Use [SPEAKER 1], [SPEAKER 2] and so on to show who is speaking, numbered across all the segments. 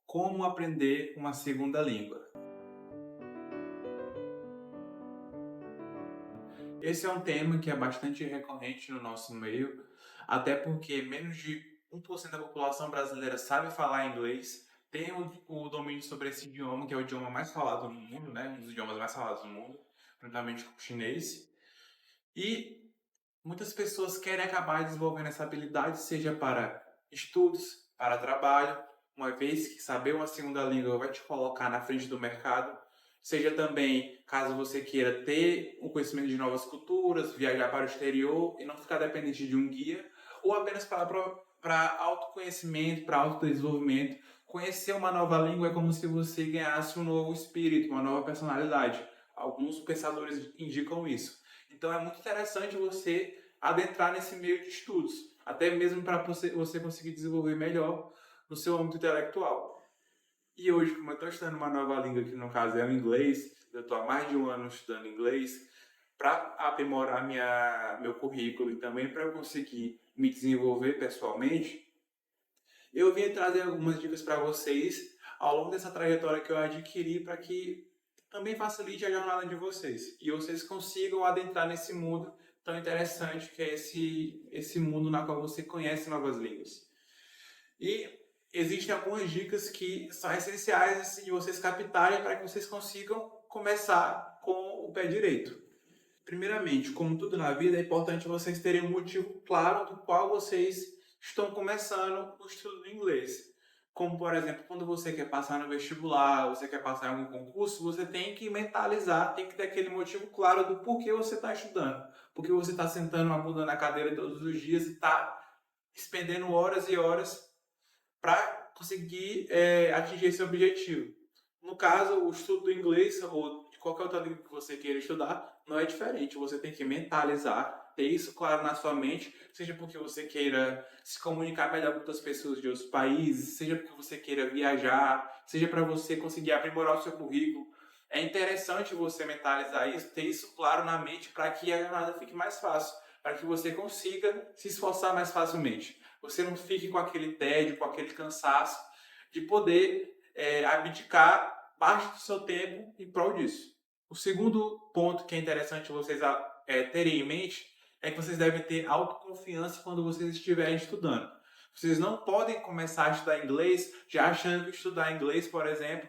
[SPEAKER 1] Como aprender uma segunda língua? Esse é um tema que é bastante recorrente no nosso meio, até porque menos de 1% da população brasileira sabe falar inglês, tem o domínio sobre esse idioma, que é o idioma mais falado no mundo, né? Um dos idiomas mais falados no mundo, juntamente com o chinês. E muitas pessoas querem acabar desenvolvendo essa habilidade, seja para estudos, para trabalho, uma vez que saber uma segunda língua vai te colocar na frente do mercado, seja também caso você queira ter o conhecimento de novas culturas, viajar para o exterior e não ficar dependente de um guia, ou apenas para autoconhecimento, para autodesenvolvimento. Conhecer uma nova língua é como se você ganhasse um novo espírito, uma nova personalidade. Alguns pensadores indicam isso. Então é muito interessante você adentrar nesse meio de estudos, até mesmo para você conseguir desenvolver melhor no seu âmbito intelectual. E hoje, como eu estou estudando uma nova língua, que no caso é o inglês, eu estou há mais de um ano estudando inglês, para aprimorar meu currículo e também para eu conseguir me desenvolver pessoalmente, eu vim trazer algumas dicas para vocês ao longo dessa trajetória que eu adquiri para que também facilite a jornada de vocês e vocês consigam adentrar nesse mundo tão interessante que é esse mundo na qual você conhece novas línguas. E existem algumas dicas que são essenciais assim, de vocês captarem para que vocês consigam começar com o pé direito. Primeiramente, como tudo na vida, é importante vocês terem um motivo claro do qual vocês estão começando o estudo do inglês. Como, por exemplo, quando você quer passar no vestibular, você quer passar em algum concurso, você tem que mentalizar, tem que ter aquele motivo claro do porquê você está estudando. Porque você está sentando uma bunda na cadeira todos os dias e está expendendo horas e horas para conseguir atingir esse objetivo. No caso, o estudo do inglês ou de qualquer outra língua que você queira estudar não é diferente. Você tem que mentalizar, ter isso claro na sua mente, seja porque você queira se comunicar melhor com outras pessoas de outros países, seja porque você queira viajar, seja para você conseguir aprimorar o seu currículo. É interessante você mentalizar isso, ter isso claro na mente para que a jornada fique mais fácil, para que você consiga se esforçar mais facilmente. Você não fique com aquele tédio, com aquele cansaço de poder abdicar parte do seu tempo em prol disso. O segundo ponto que é interessante vocês terem em mente é que vocês devem ter autoconfiança quando vocês estiverem estudando. Vocês não podem começar a estudar inglês já achando que estudar inglês, por exemplo,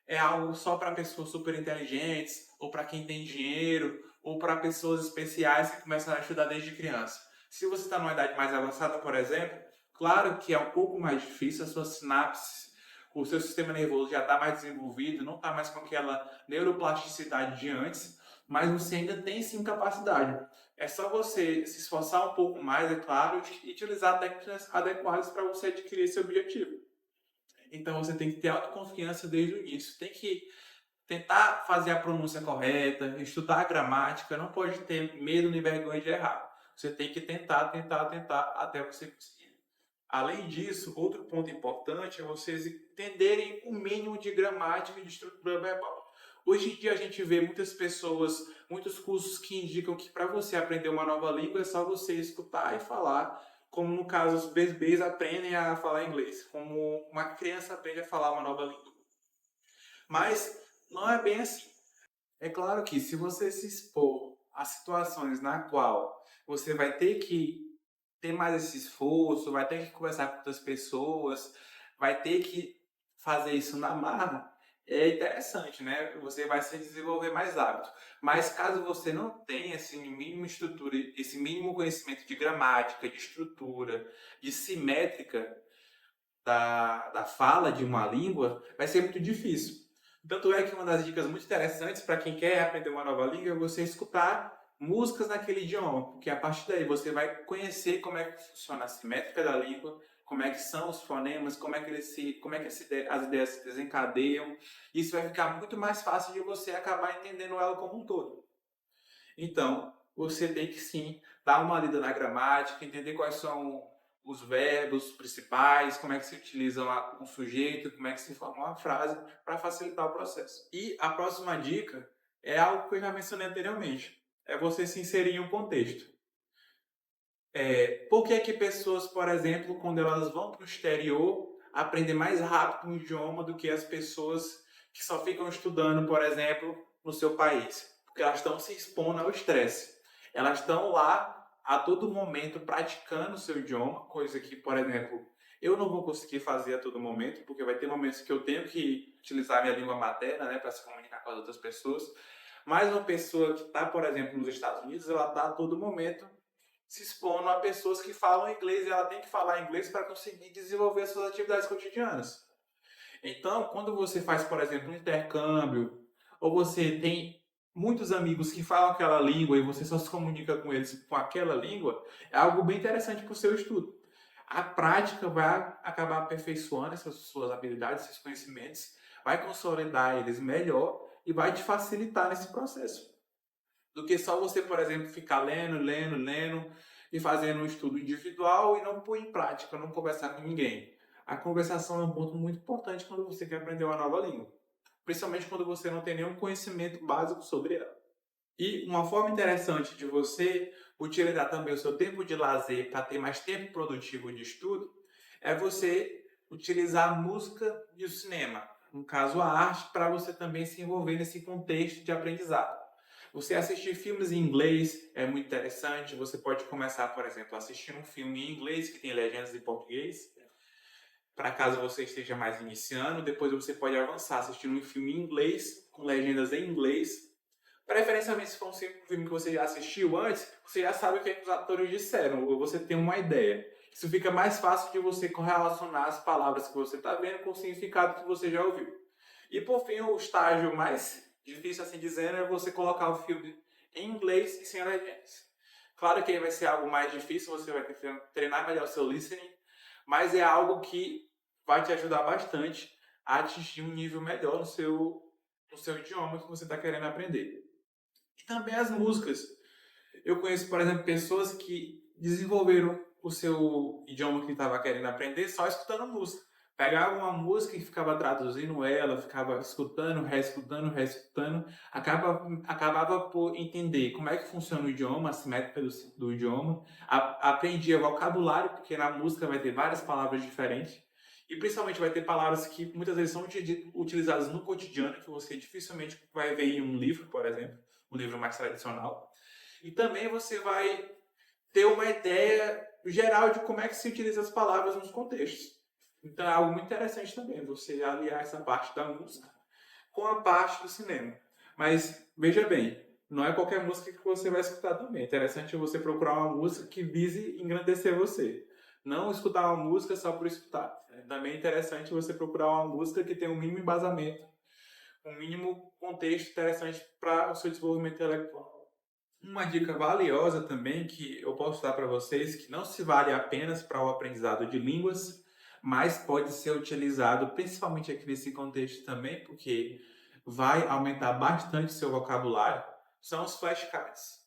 [SPEAKER 1] é algo só para pessoas super inteligentes, ou para quem tem dinheiro, ou para pessoas especiais que começam a estudar desde criança. Se você está numa idade mais avançada, por exemplo, claro que é um pouco mais difícil, a sua sinapse, o seu sistema nervoso já está mais desenvolvido, não está mais com aquela neuroplasticidade de antes, mas você ainda tem sim capacidade. É só você se esforçar um pouco mais, é claro, e utilizar técnicas adequadas para você adquirir esse objetivo. Então você tem que ter autoconfiança desde o início. Tem que tentar fazer a pronúncia correta, estudar a gramática, não pode ter medo nem vergonha de errar. Você tem que tentar, tentar, tentar até você conseguir. Além disso, outro ponto importante é vocês entenderem o mínimo de gramática e de estrutura verbal. Hoje em dia a gente vê muitas pessoas, muitos cursos que indicam que para você aprender uma nova língua é só você escutar e falar, como no caso os bebês aprendem a falar inglês, como uma criança aprende a falar uma nova língua. Mas não é bem assim. É claro que se você se expor a situações na qual você vai ter que ter mais esse esforço, vai ter que conversar com outras pessoas, vai ter que fazer isso na marra, é interessante, né? Você vai se desenvolver mais hábito. Mas caso você não tenha esse mínimo estrutura, esse mínimo conhecimento de gramática, de estrutura, de simétrica da fala de uma língua, vai ser muito difícil. Tanto é que uma das dicas muito interessantes para quem quer aprender uma nova língua é você escutar músicas naquele idioma, porque a partir daí você vai conhecer como é que funciona a simétrica da língua, como é que são os fonemas, como é que as ideias se desencadeiam. Isso vai ficar muito mais fácil de você acabar entendendo ela como um todo. Então, você tem que sim dar uma lida na gramática, entender quais são os verbos principais, como é que se utiliza um sujeito, como é que se forma uma frase, para facilitar o processo. E a próxima dica é algo que eu já mencionei anteriormente. É você se inserir em um contexto. Por que que pessoas, por exemplo, quando elas vão para o exterior, aprender mais rápido um idioma do que as pessoas que só ficam estudando, por exemplo, no seu país. Porque elas estão se expondo ao estresse. Elas estão lá a todo momento praticando o seu idioma, coisa que, por exemplo, eu não vou conseguir fazer a todo momento, porque vai ter momentos que eu tenho que utilizar a minha língua materna, né, para se comunicar com as outras pessoas. Mas uma pessoa que está, por exemplo, nos Estados Unidos, ela está a todo momento se expondo a pessoas que falam inglês e ela tem que falar inglês para conseguir desenvolver as suas atividades cotidianas. Então, quando você faz, por exemplo, um intercâmbio, ou você tem muitos amigos que falam aquela língua e você só se comunica com eles com aquela língua, é algo bem interessante para o seu estudo. A prática vai acabar aperfeiçoando essas suas habilidades, esses conhecimentos, vai consolidar eles melhor e vai te facilitar nesse processo. Do que só você, por exemplo, ficar lendo e fazendo um estudo individual e não pôr em prática, não conversar com ninguém. A conversação é um ponto muito importante quando você quer aprender uma nova língua, principalmente quando você não tem nenhum conhecimento básico sobre ela. E uma forma interessante de você utilizar também o seu tempo de lazer para ter mais tempo produtivo de estudo é você utilizar a música e o cinema, no caso a arte, para você também se envolver nesse contexto de aprendizado. Você assistir filmes em inglês é muito interessante. Você pode começar, por exemplo, assistindo um filme em inglês que tem legendas em português, para caso você esteja mais iniciando. Depois você pode avançar assistindo um filme em inglês com legendas em inglês. Preferencialmente, se for um filme que você já assistiu antes, você já sabe o que os atores disseram, ou você tem uma ideia. Isso fica mais fácil de você correlacionar as palavras que você está vendo com o significado que você já ouviu. E por fim, o estágio mais difícil, assim dizendo, é você colocar o filme em inglês e sem legendas. Claro que aí vai ser algo mais difícil, você vai ter que treinar melhor o seu listening, mas é algo que vai te ajudar bastante a atingir um nível melhor no seu idioma que você está querendo aprender. E também as músicas. Eu conheço, por exemplo, pessoas que desenvolveram o seu idioma que estava querendo aprender só escutando música. Pegava uma música e ficava traduzindo ela, ficava escutando, reescutando, acabava por entender como é que funciona o idioma, a simétrica do idioma, aprendia vocabulário, porque na música vai ter várias palavras diferentes, e principalmente vai ter palavras que muitas vezes são utilizadas no cotidiano, que você dificilmente vai ver em um livro, por exemplo, um livro mais tradicional. E também você vai ter uma ideia geral de como é que se utiliza as palavras nos contextos. Então é algo muito interessante também, você aliar essa parte da música com a parte do cinema. Mas veja bem, não é qualquer música que você vai escutar também. É interessante você procurar uma música que vise engrandecer você. Não escutar uma música só por escutar. Também é interessante você procurar uma música que tenha um mínimo embasamento, um mínimo contexto interessante para o seu desenvolvimento intelectual. Uma dica valiosa também que eu posso dar para vocês, que não se vale apenas para o aprendizado de línguas, mas pode ser utilizado principalmente aqui nesse contexto também, porque vai aumentar bastante seu vocabulário, são os flashcards.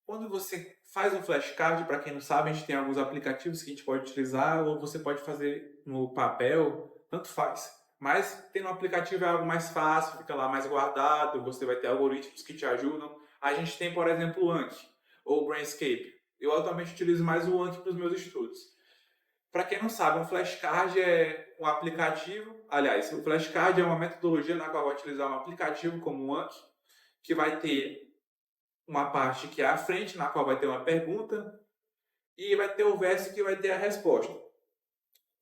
[SPEAKER 1] Quando você faz um flashcard, para quem não sabe, a gente tem alguns aplicativos que a gente pode utilizar, ou você pode fazer no papel, tanto faz. Mas tendo um aplicativo é algo mais fácil, fica lá mais guardado, você vai ter algoritmos que te ajudam. A gente tem, por exemplo, o Anki ou o Brainscape. Eu atualmente utilizo mais o Anki para os meus estudos. Para quem não sabe, um flashcard é um aplicativo, aliás, o flashcard é uma metodologia na qual eu vou utilizar um aplicativo como o Anki, que vai ter uma parte que é a frente, na qual vai ter uma pergunta, e vai ter o verso que vai ter a resposta.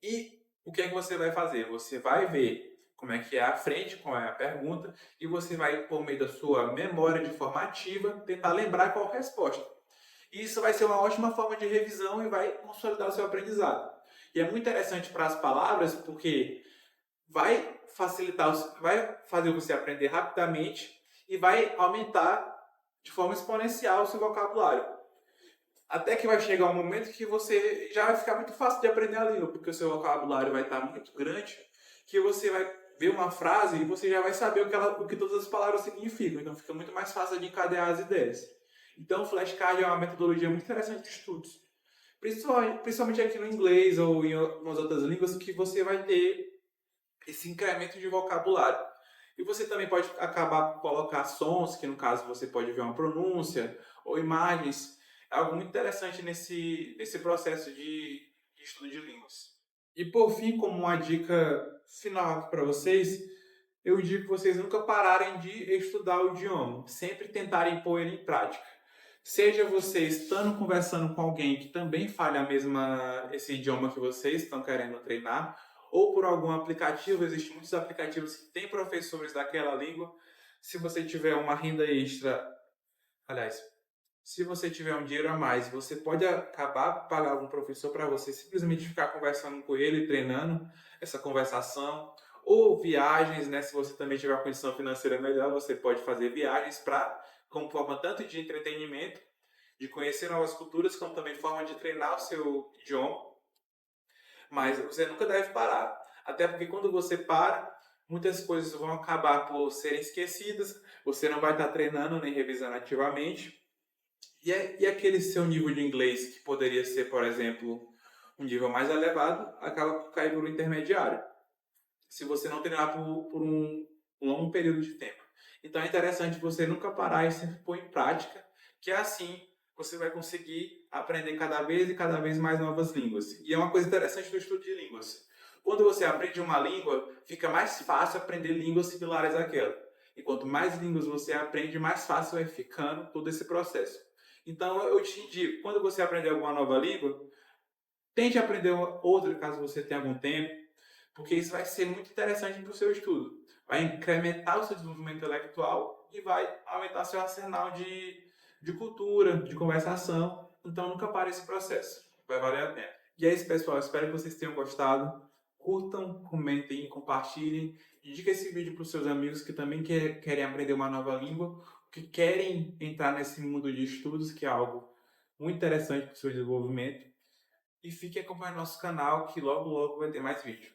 [SPEAKER 1] E o que é que você vai fazer? Você vai ver como é que é a frente, qual é a pergunta, e você vai, por meio da sua memória de formativa, tentar lembrar qual é a resposta. E isso vai ser uma ótima forma de revisão e vai consolidar o seu aprendizado. E é muito interessante para as palavras, porque vai facilitar, vai fazer você aprender rapidamente e vai aumentar de forma exponencial o seu vocabulário. Até que vai chegar um momento que você já vai ficar muito fácil de aprender a língua, porque o seu vocabulário vai estar muito grande, que você vai ver uma frase e você já vai saber o que todas as palavras significam. Então fica muito mais fácil de encadear as ideias. Então o flashcard é uma metodologia muito interessante de estudos. Principalmente aqui no inglês ou em algumas outras línguas, que você vai ter esse incremento de vocabulário. E você também pode acabar por colocar sons, que no caso você pode ver uma pronúncia, ou imagens. É algo muito interessante nesse processo de estudo de línguas. E por fim, como uma dica final aqui para vocês, eu digo que vocês nunca pararem de estudar o idioma, sempre tentarem pôr ele em prática. Seja você estando conversando com alguém que também fale esse idioma que vocês estão querendo treinar, ou por algum aplicativo, existem muitos aplicativos que têm professores daquela língua. Se você tiver uma renda extra, aliás, se você tiver um dinheiro a mais, você pode acabar pagando um professor para você simplesmente ficar conversando com ele, treinando essa conversação. Ou viagens, né? Se você também tiver uma condição financeira melhor, você pode fazer viagens para, como forma tanto de entretenimento, de conhecer novas culturas, como também forma de treinar o seu idioma. Mas você nunca deve parar. Até porque quando você para, muitas coisas vão acabar por serem esquecidas, você não vai estar treinando nem revisando ativamente. E aquele seu nível de inglês, que poderia ser, por exemplo, um nível mais elevado, acaba por cair por um intermediário, se você não treinar por um longo período de tempo. Então é interessante você nunca parar e sempre pôr em prática, que é assim você vai conseguir aprender cada vez mais novas línguas. E é uma coisa interessante do estudo de línguas. Quando você aprende uma língua, fica mais fácil aprender línguas similares àquela. E quanto mais línguas você aprende, mais fácil vai ficando todo esse processo. Então eu te indico, quando você aprender alguma nova língua, tente aprender outra caso você tenha algum tempo, porque isso vai ser muito interessante para o seu estudo. Vai incrementar o seu desenvolvimento intelectual e vai aumentar seu arsenal de cultura, de conversação. Então nunca pare esse processo. Vai valer a pena. E é isso, pessoal. Espero que vocês tenham gostado. Curtam, comentem, compartilhem. Indique esse vídeo para os seus amigos que também querem aprender uma nova língua, que querem entrar nesse mundo de estudos, que é algo muito interessante para o seu desenvolvimento. E fique acompanhando nosso canal, que logo logo vai ter mais vídeo.